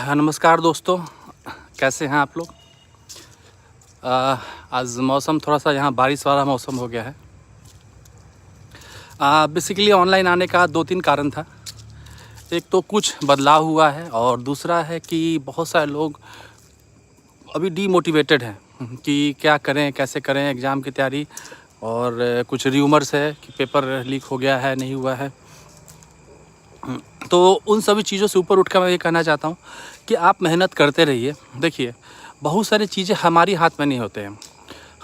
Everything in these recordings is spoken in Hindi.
नमस्कार दोस्तों, कैसे हैं आप लोग। आज मौसम थोड़ा सा यहाँ बारिश वाला मौसम हो गया है। बेसिकली ऑनलाइन आने का 2-3 कारण था। एक तो कुछ बदलाव हुआ है और दूसरा है कि बहुत सारे लोग अभी डीमोटिवेटेड हैं कि क्या करें, कैसे करें एग्ज़ाम की तैयारी। और कुछ र्यूमर्स है कि पेपर लीक हो गया है, नहीं हुआ है। तो उन सभी चीज़ों से ऊपर उठकर मैं ये कहना चाहता हूँ कि आप मेहनत करते रहिए। देखिए, बहुत सारी चीज़ें हमारी हाथ में नहीं होते हैं।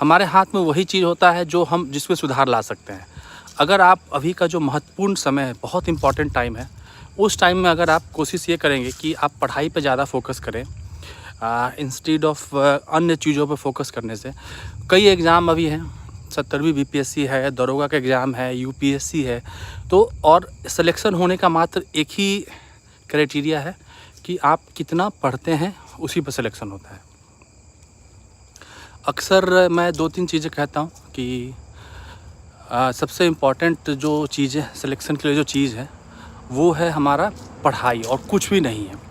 हमारे हाथ में वही चीज़ होता है जो हम जिसमें सुधार ला सकते हैं। अगर आप अभी का जो महत्वपूर्ण समय है, बहुत इम्पॉर्टेंट टाइम है, उस टाइम में अगर आप कोशिश ये करेंगे कि आप पढ़ाई पे ज़्यादा फोकस करें इंस्टेड ऑफ अन्य चीज़ों पे फोकस करने से। कई एग्ज़ाम अभी हैं, 70वीं बीपीएससी है, दरोगा का एग्ज़ाम है, यूपीएससी है। तो और सिलेक्शन होने का मात्र एक ही क्राइटेरिया है कि आप कितना पढ़ते हैं, उसी पर सिलेक्शन होता है। अक्सर मैं 2-3 चीज़ें कहता हूँ कि सबसे इम्पॉर्टेंट जो चीज़ है सिलेक्शन के लिए, जो चीज़ है वो है हमारा पढ़ाई और कुछ भी नहीं है।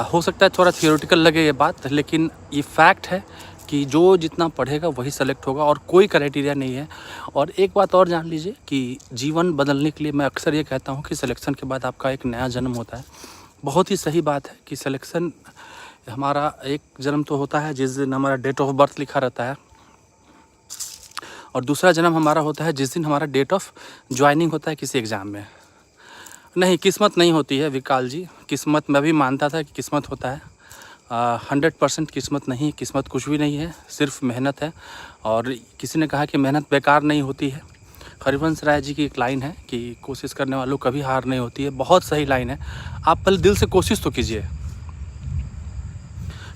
हो सकता है थोड़ा थियोरेटिकल लगे ये बात, लेकिन ये फैक्ट है कि जो जितना पढ़ेगा वही सेलेक्ट होगा और कोई क्राइटेरिया नहीं है। और एक बात और जान लीजिए कि जीवन बदलने के लिए मैं अक्सर ये कहता हूँ कि सिलेक्शन के बाद आपका एक नया जन्म होता है। बहुत ही सही बात है कि सिलेक्शन हमारा एक जन्म तो होता है जिस दिन हमारा डेट ऑफ बर्थ लिखा रहता है, और दूसरा जन्म हमारा होता है जिस दिन हमारा डेट ऑफ ज्वाइनिंग होता है किसी एग्ज़ाम में। नहीं, किस्मत नहीं होती है विकाल जी। किस्मत मैं भी मानता था कि किस्मत होता है। 100% किस्मत नहीं, किस्मत कुछ भी नहीं है, सिर्फ मेहनत है। और किसी ने कहा कि मेहनत बेकार नहीं होती है। हरिवंश राय जी की एक लाइन है कि कोशिश करने वालों कभी हार नहीं होती है। बहुत सही लाइन है। आप पहले दिल से कोशिश तो कीजिए।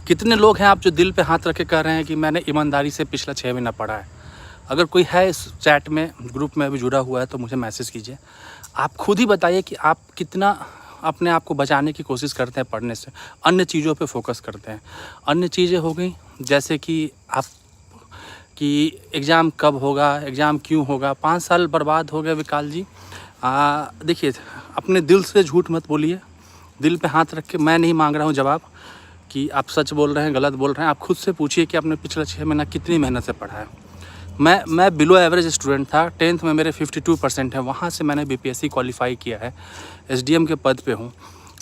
कितने लोग हैं आप जो दिल पे हाथ रख के कह रहे हैं कि मैंने ईमानदारी से पिछला 6 महीना पढ़ा है। अगर कोई है इस चैट में, ग्रुप में अभी जुड़ा हुआ है, तो मुझे मैसेज कीजिए। आप खुद ही बताइए कि आप कितना अपने आप को बचाने की कोशिश करते हैं पढ़ने से, अन्य चीज़ों पे फोकस करते हैं। अन्य चीज़ें हो गई जैसे कि आप कि एग्ज़ाम कब होगा, एग्ज़ाम क्यों होगा। 5 साल बर्बाद हो गए विकाल जी। देखिए, अपने दिल से झूठ मत बोलिए। दिल पे हाथ रख के, मैं नहीं मांग रहा हूँ जवाब कि आप सच बोल रहे हैं, गलत बोल रहे हैं। आप खुद से पूछिए कि आपने पिछले 6 महीना कितनी मेहनत से पढ़ा है। मैं बिलो एवरेज स्टूडेंट था। 10th में मेरे 52% है। वहाँ से मैंने बीपीएससी क्वालिफाई किया है, एसडीएम के पद पे हूँ।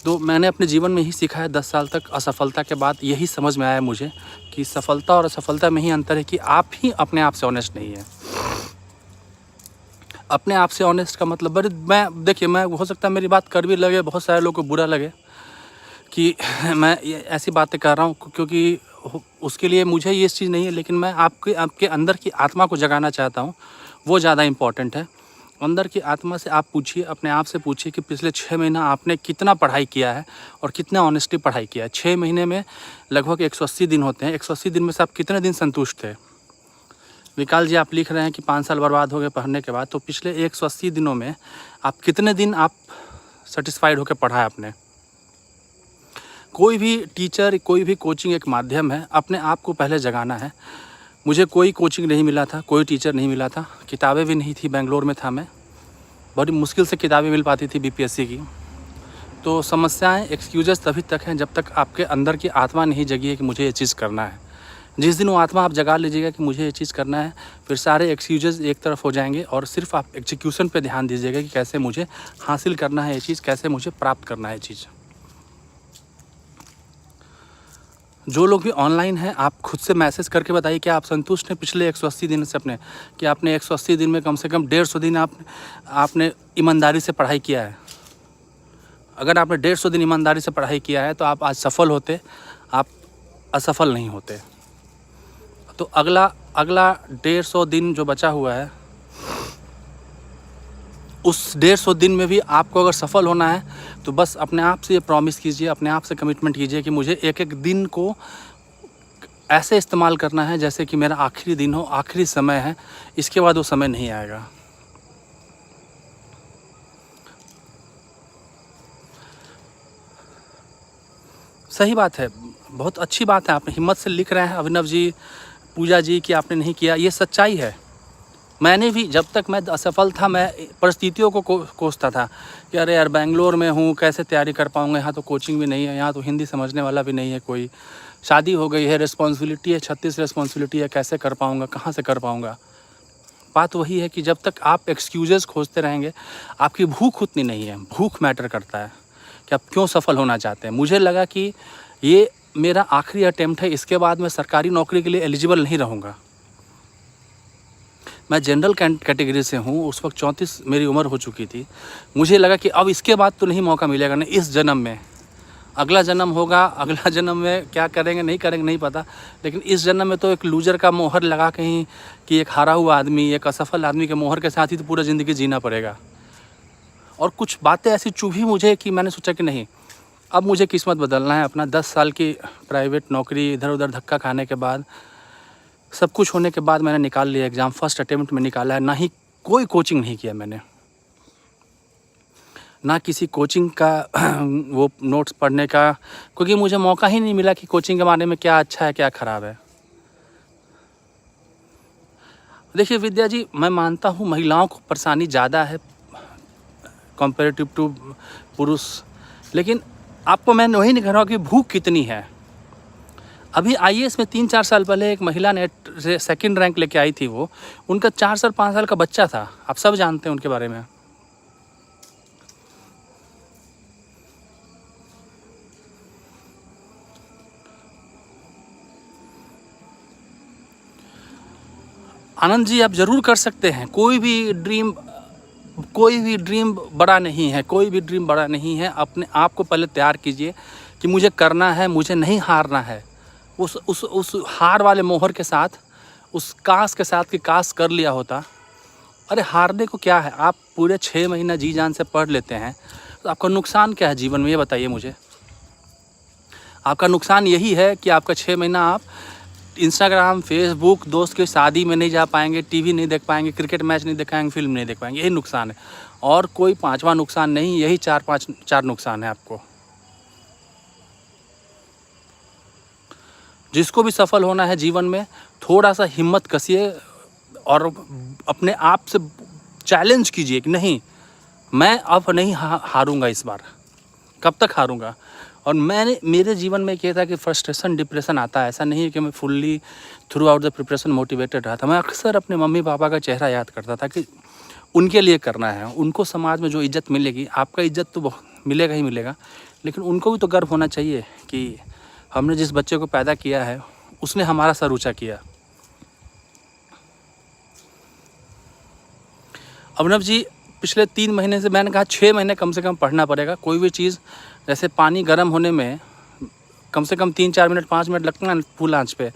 तो मैंने अपने जीवन में यही सीखा है 10 साल तक। असफलता के बाद यही समझ में आया मुझे कि सफलता और असफलता में ही अंतर है कि आप ही अपने आप से ऑनेस्ट नहीं है। अपने आप से ऑनेस्ट का मतलब मैं हो सकता है मेरी बात कर भी लगे, बहुत सारे लोगों को बुरा लगे कि मैं ये ऐसी बातें कर रहा हूँ, क्योंकि उसके लिए मुझे ये चीज़ नहीं है, लेकिन मैं आपके अंदर की आत्मा को जगाना चाहता हूँ। वो ज़्यादा इम्पॉर्टेंट है। अंदर की आत्मा से आप पूछिए, अपने आप से पूछिए कि पिछले 6 महीना आपने कितना पढ़ाई किया है और कितना ऑनेस्टली पढ़ाई किया है। 6 महीने में लगभग 180 दिन होते हैं। 180 दिन में से आप कितने दिन संतुष्ट थे। विकाल जी, आप लिख रहे हैं कि 5 साल बर्बाद हो गए पढ़ने के बाद, तो पिछले 180 दिनों में आप कितने दिन आप सेटिस्फाइड होकर पढ़ा है आपने। कोई भी टीचर, कोई भी कोचिंग एक माध्यम है। अपने आप को पहले जगाना है। मुझे कोई कोचिंग नहीं मिला था, कोई टीचर नहीं मिला था, किताबें भी नहीं थी। बेंगलोर में था मैं, बड़ी मुश्किल से किताबें मिल पाती थी बीपीएससी की। तो समस्याएं, एक्सक्यूजेस तभी तक हैं जब तक आपके अंदर की आत्मा नहीं जगी है कि मुझे ये चीज़ करना है। जिस दिन वो आत्मा आप जगा लीजिएगा कि मुझे ये चीज़ करना है, फिर सारे एक्सक्यूजेस एक तरफ हो जाएंगे और सिर्फ आप एग्जीक्यूशन पे ध्यान दीजिएगा कि कैसे मुझे हासिल करना है ये चीज़, कैसे मुझे प्राप्त करना है ये चीज़। जो लोग भी ऑनलाइन हैं, आप खुद से मैसेज करके बताइए कि आप संतुष्ट हैं पिछले 180 दिन से अपने, कि आपने 180 दिन में कम से कम 150 दिन आपने ईमानदारी से पढ़ाई किया है। अगर आपने 150 दिन ईमानदारी से पढ़ाई किया है तो आप आज सफल होते, आप असफल नहीं होते। तो अगला 150 दिन जो बचा हुआ है, उस 150 दिन में भी आपको अगर सफल होना है तो बस अपने आप से ये प्रॉमिस कीजिए, अपने आप से कमिटमेंट कीजिए कि मुझे एक एक दिन को ऐसे इस्तेमाल करना है जैसे कि मेरा आखिरी दिन हो, आखिरी समय है। इसके बाद वो समय नहीं आएगा। सही बात है, बहुत अच्छी बात है। आप हिम्मत से लिख रहे हैं अभिनव जी, पूजा जी, कि आपने नहीं किया। ये सच्चाई है। मैंने भी जब तक मैं असफल था, मैं परिस्थितियों को कोसता था कि अरे यार बेंगलोर में हूँ, कैसे तैयारी कर पाऊँगा, यहाँ तो कोचिंग भी नहीं है, यहाँ तो हिंदी समझने वाला भी नहीं है कोई, शादी हो गई है, रिस्पॉन्सिबिलिटी है, 36 रिस्पॉन्सिबिलिटी है, कैसे कर पाऊँगा, कहाँ से कर पाऊँगा। बात वही है कि जब तक आप एक्सक्यूज़ेस खोजते रहेंगे, आपकी भूख उतनी नहीं है। भूख मैटर करता है कि आप क्यों सफल होना चाहते हैं। मुझे लगा कि ये मेरा आखिरी अटेम्प्ट है, इसके बाद मैं सरकारी नौकरी के लिए एलिजिबल नहीं रहूँगा। मैं जनरल कैटेगरी से हूँ, उस वक्त 34 मेरी उम्र हो चुकी थी। मुझे लगा कि अब इसके बाद तो नहीं मौका मिलेगा, नहीं इस जन्म में, अगला जन्म होगा, अगला जन्म में क्या करेंगे नहीं करेंगे नहीं पता, लेकिन इस जन्म में तो एक लूजर का मोहर लगा के ही, कि एक हारा हुआ आदमी, एक असफल आदमी के मोहर के साथ ही तो पूरा ज़िंदगी जीना पड़ेगा। और कुछ बातें ऐसी चुभी मुझे कि मैंने सोचा कि नहीं, अब मुझे किस्मत बदलना है अपना। 10 साल की प्राइवेट नौकरी, इधर उधर धक्का खाने के बाद, सब कुछ होने के बाद मैंने निकाल लिया एग्ज़ाम। फर्स्ट अटेम्प्ट में निकाला है। ना ही कोई कोचिंग नहीं किया मैंने, ना किसी कोचिंग का वो नोट्स पढ़ने का, क्योंकि मुझे मौका ही नहीं मिला कि कोचिंग के बारे में क्या अच्छा है क्या ख़राब है। देखिए विद्या जी, मैं मानता हूँ महिलाओं को परेशानी ज़्यादा है कंपैरेटिव टू पुरुष, लेकिन आपको मैं वही नहीं कह रहा हूँ कि भूख कितनी है। अभी आईएएस में 3-4 साल पहले एक महिला ने सेकंड रैंक लेके आई थी, वो उनका 4 साल 5 साल का बच्चा था। आप सब जानते हैं उनके बारे में। आनंद जी, आप ज़रूर कर सकते हैं। कोई भी ड्रीम बड़ा नहीं है, कोई भी ड्रीम बड़ा नहीं है। अपने आप को पहले तैयार कीजिए कि मुझे करना है, मुझे नहीं हारना है। उस हार वाले मोहर के साथ, उस काश के साथ कि काश कर लिया होता। अरे हारने को क्या है, आप पूरे 6 महीना जी जान से पढ़ लेते हैं, तो आपका नुकसान क्या है जीवन में, ये बताइए मुझे। आपका नुकसान यही है कि आपका 6 महीना आप इंस्टाग्राम, फेसबुक, दोस्त की शादी में नहीं जा पाएंगे, टीवी नहीं देख पाएंगे, क्रिकेट मैच नहीं देख पाएंगे, फिल्म नहीं देख पाएंगे। यही नुकसान है, और कोई 5वां नुकसान नहीं। यही 4 नुकसान है आपको। जिसको भी सफल होना है जीवन में, थोड़ा सा हिम्मत कसिए और अपने आप से चैलेंज कीजिए कि नहीं, मैं अब नहीं हारूंगा इस बार। कब तक हारूंगा? और मेरे जीवन में क्या था कि फ्रस्ट्रेशन, डिप्रेशन आता है। ऐसा नहीं है कि मैं fully through out the preparation motivated रहा था। मैं अक्सर अपने मम्मी पापा का चेहरा याद करता था कि उनके लिए करना है, उनको समाज में जो इज़्ज़त मिलेगी, आपका इज़्ज़त तो मिलेगा ही मिलेगा, लेकिन उनको भी तो गर्व होना चाहिए कि हमने जिस बच्चे को पैदा किया है उसने हमारा सर ऊँचा किया। अभिनव जी, पिछले 3 महीने से मैंने कहा 6 महीने कम से कम पढ़ना पड़ेगा। कोई भी चीज़, जैसे पानी गर्म होने में कम से कम 3-4 मिनट 5 मिनट लगता है ना फुल आंच पे,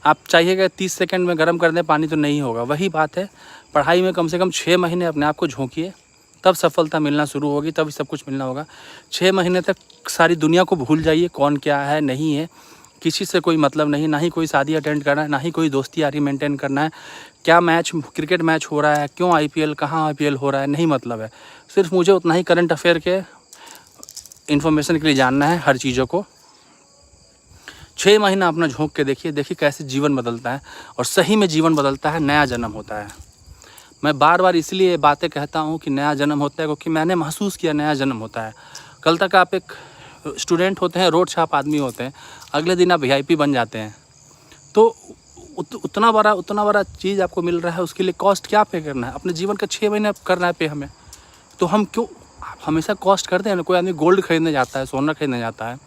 आप चाहिएगा 30 सेकंड में गर्म कर दें पानी, तो नहीं होगा। वही बात है, पढ़ाई में कम से कम 6 महीने अपने आप को झोंकिए, तब सफलता मिलना शुरू होगी, तभी सब कुछ मिलना होगा। 6 महीने तक सारी दुनिया को भूल जाइए, कौन क्या है नहीं है, किसी से कोई मतलब नहीं, ना ही कोई शादी अटेंड करना है, ना ही कोई दोस्ती यारी मेंटेन करना है। क्या मैच, क्रिकेट मैच हो रहा है, क्यों आईपीएल, कहाँ आईपीएल हो रहा है, नहीं मतलब है। सिर्फ मुझे उतना ही करंट अफेयर के इन्फॉर्मेशन के लिए जानना है हर चीज़ों को। 6 महीना अपना झोंक के देखिए कैसे जीवन बदलता है, और सही में जीवन बदलता है, नया जन्म होता है। मैं बार बार इसलिए बातें कहता हूँ कि नया जन्म होता है, क्योंकि मैंने महसूस किया नया जन्म होता है। कल तक आप एक स्टूडेंट होते हैं, रोड छाप आदमी होते हैं, अगले दिन आप वीआईपी बन जाते हैं। तो उतना बड़ा चीज़ आपको मिल रहा है, उसके लिए कॉस्ट क्या पे करना है? अपने जीवन का 6 महीने करना है पे हमें। तो हम क्यों हमेशा कॉस्ट करते हैं ना? कोई आदमी गोल्ड खरीदने जाता है, सोना खरीदने जाता है,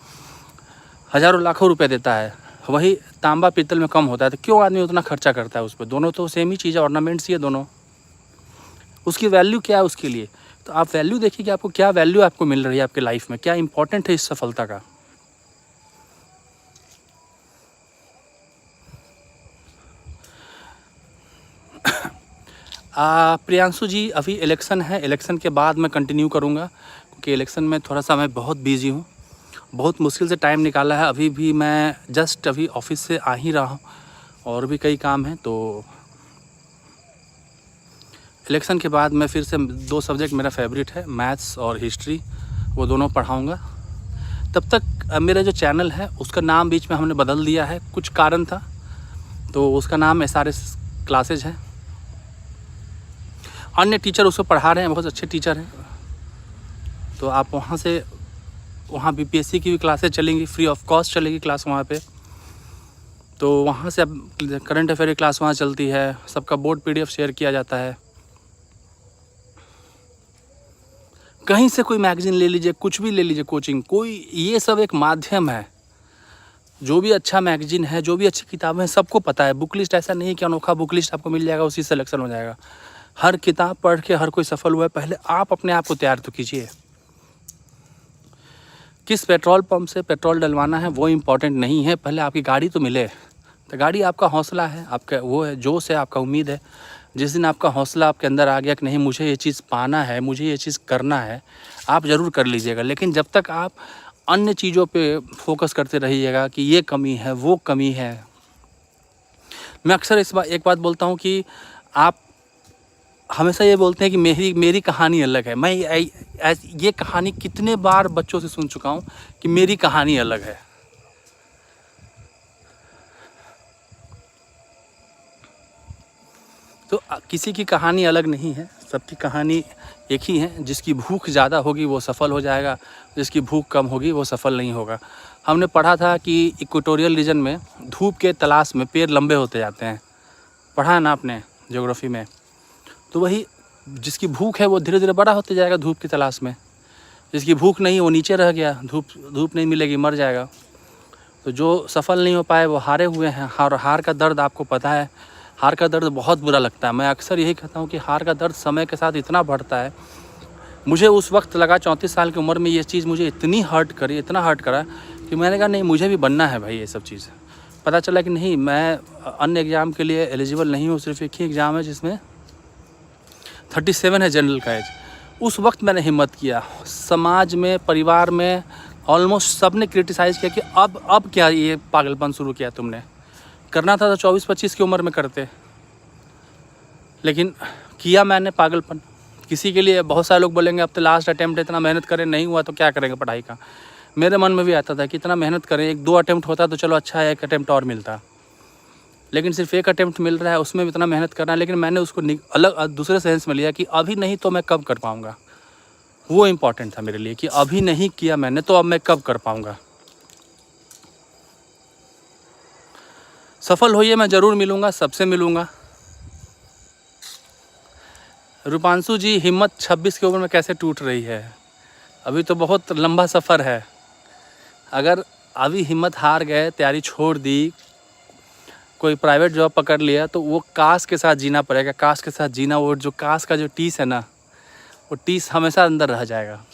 हज़ारों लाखों रुपए देता है, वही तांबा पीतल में कम होता है, तो क्यों आदमी उतना खर्चा करता है उस पर? दोनों तो सेम ही चीज़ है, ऑर्नामेंट्स ही है दोनों। उसकी वैल्यू क्या है उसके लिए? तो आप वैल्यू देखिए कि आपको क्या वैल्यू आपको मिल रही है आपके लाइफ में, क्या इंपॉर्टेंट है इस सफलता का। प्रियांशु जी, अभी इलेक्शन है, इलेक्शन के बाद मैं कंटिन्यू करूँगा, क्योंकि इलेक्शन में थोड़ा सा मैं बहुत बिजी हूँ, बहुत मुश्किल से टाइम निकाला है। अभी भी मैं जस्ट अभी ऑफिस से आ ही रहा हूँ, और भी कई काम हैं। तो इलेक्शन के बाद मैं फिर से 2 सब्जेक्ट मेरा फेवरेट है, मैथ्स और हिस्ट्री, वो दोनों पढ़ाऊँगा। तब तक मेरा जो चैनल है उसका नाम बीच में हमने बदल दिया है, कुछ कारण था, तो उसका नाम SRS क्लासेज है। अन्य टीचर उसको पढ़ा रहे हैं, बहुत अच्छे टीचर हैं, तो आप वहाँ बीपीएससी की भी क्लासेस चलेंगी, फ्री ऑफ कॉस्ट चलेगी क्लास वहाँ पे। तो वहाँ से अब करंट अफेयर की क्लास वहाँ चलती है, सबका बोर्ड पीडीएफ शेयर किया जाता है। कहीं से कोई मैगज़ीन ले लीजिए, कुछ भी ले लीजिए, कोचिंग, कोई, ये सब एक माध्यम है। जो भी अच्छा मैगज़ीन है, जो भी अच्छी किताबें हैं, सबको पता है। बुक लिस्ट ऐसा नहीं है कि अनोखा बुक लिस्ट आपको मिल जाएगा, उसी सिलेक्शन हो जाएगा। हर किताब पढ़ के हर कोई सफल हुआ है। पहले आप अपने आप को तैयार तो कीजिए। किस पेट्रोल पंप से पेट्रोल डलवाना है वो इम्पॉर्टेंट नहीं है, पहले आपकी गाड़ी तो मिले। तो गाड़ी आपका हौसला है, आपका वो है, जोश है, आपका उम्मीद है। जिस दिन आपका हौसला आपके अंदर आ गया कि नहीं मुझे ये चीज़ पाना है, मुझे ये चीज़ करना है, आप ज़रूर कर लीजिएगा। लेकिन जब तक आप अन्य चीज़ों पे फोकस करते रहिएगा कि ये कमी है, वो कमी है। मैं अक्सर एक बात बोलता हूँ कि आप हमेशा ये बोलते हैं कि मेरी कहानी अलग है। मैं ये कहानी कितने बार बच्चों से सुन चुका हूँ कि मेरी कहानी अलग है। तो किसी की कहानी अलग नहीं है, सबकी कहानी एक ही है। जिसकी भूख ज़्यादा होगी वो सफल हो जाएगा, जिसकी भूख कम होगी वो सफल नहीं होगा। हमने पढ़ा था कि इक्वेटोरियल रीजन में धूप के तलाश में पेड़ लंबे होते जाते हैं, पढ़ा है ना आपने ज्योग्राफी में। तो वही, जिसकी भूख है वो धीरे धीरे बड़ा होते जाएगा धूप की तलाश में। जिसकी भूख नहीं वो नीचे रह गया, धूप नहीं मिलेगी, मर जाएगा। तो जो सफल नहीं हो पाए वो हारे हुए हैं। हार का दर्द आपको पता है, हार का दर्द बहुत बुरा लगता है। मैं अक्सर यही कहता हूँ कि हार का दर्द समय के साथ इतना बढ़ता है। मुझे उस वक्त लगा 34 साल की उम्र में ये चीज़ मुझे इतना हर्ट करा कि मैंने कहा नहीं, मुझे भी बनना है भाई ये सब चीज़। पता चला कि नहीं, मैं अन्य एग्ज़ाम के लिए एलिजिबल नहीं हूँ, सिर्फ एक ही एग्ज़ाम है जिसमें 37 है जनरल का एज। उस वक्त मैंने हिम्मत किया। समाज में, परिवार में ऑलमोस्ट सब ने क्रिटिसाइज़ किया कि अब क्या ये पागलपन शुरू किया तुमने, करना था तो 24-25 की उम्र में करते। लेकिन किया मैंने पागलपन। किसी के लिए बहुत सारे लोग बोलेंगे अब तो लास्ट अटेम्प्ट, इतना मेहनत करें, नहीं हुआ तो क्या करेंगे पढ़ाई का। मेरे मन में भी आता था कि इतना मेहनत करें, 1-2 अटेम्प्ट होता तो चलो अच्छा है, 1 अटेम्प्ट और मिलता। लेकिन सिर्फ 1 अटेम्प्ट मिल रहा है, उसमें भी इतना मेहनत करना है। लेकिन मैंने उसको अलग दूसरे सेंस में लिया कि अभी नहीं तो मैं कब कर पाऊँगा। वो इम्पॉर्टेंट था मेरे लिए कि अभी नहीं किया मैंने तो अब मैं कब कर पाऊँगा। सफल होइए, मैं ज़रूर मिलूँगा, सबसे मिलूँगा। रूपांशु जी, हिम्मत 26 की उम्र में कैसे टूट रही है? अभी तो बहुत लंबा सफ़र है। अगर अभी हिम्मत हार गए, तैयारी छोड़ दी, कोई प्राइवेट जॉब पकड़ लिया तो वो काश के साथ जीना पड़ेगा। काश के साथ जीना, वो जो काश का जो टीस है ना, वो टीस हमेशा अंदर रह जाएगा।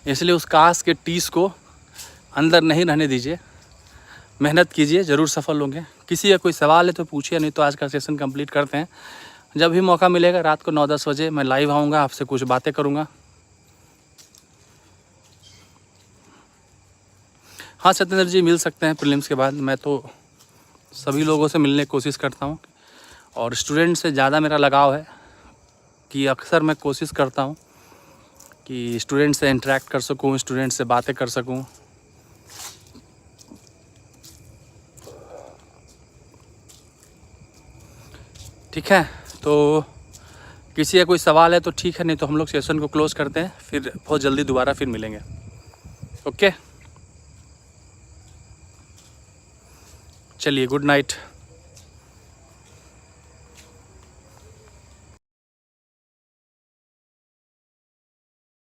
इसलिए उस काश के टीस को अंदर नहीं रहने दीजिए, मेहनत कीजिए, ज़रूर सफल होंगे। किसी का कोई सवाल है तो पूछिए, नहीं तो आज का सेशन कंप्लीट करते हैं। जब भी मौका मिलेगा रात को 9-10 बजे मैं लाइव आऊँगा, आपसे कुछ बातें करूँगा। हाँ सत्येंद्र जी, मिल सकते हैं प्रीलिम्स के बाद। मैं तो सभी लोगों से मिलने की कोशिश करता हूँ और स्टूडेंट से ज़्यादा मेरा लगाव है कि अक्सर मैं कोशिश करता हूँ कि स्टूडेंट से इंटरेक्ट कर सकूँ, स्टूडेंट से बातें कर सकूँ। ठीक है, तो किसी का कोई सवाल है तो ठीक है, नहीं तो हम लोग सेशन को क्लोज़ करते हैं, फिर बहुत जल्दी दोबारा फिर मिलेंगे। ओके, चलिए, गुड नाइट।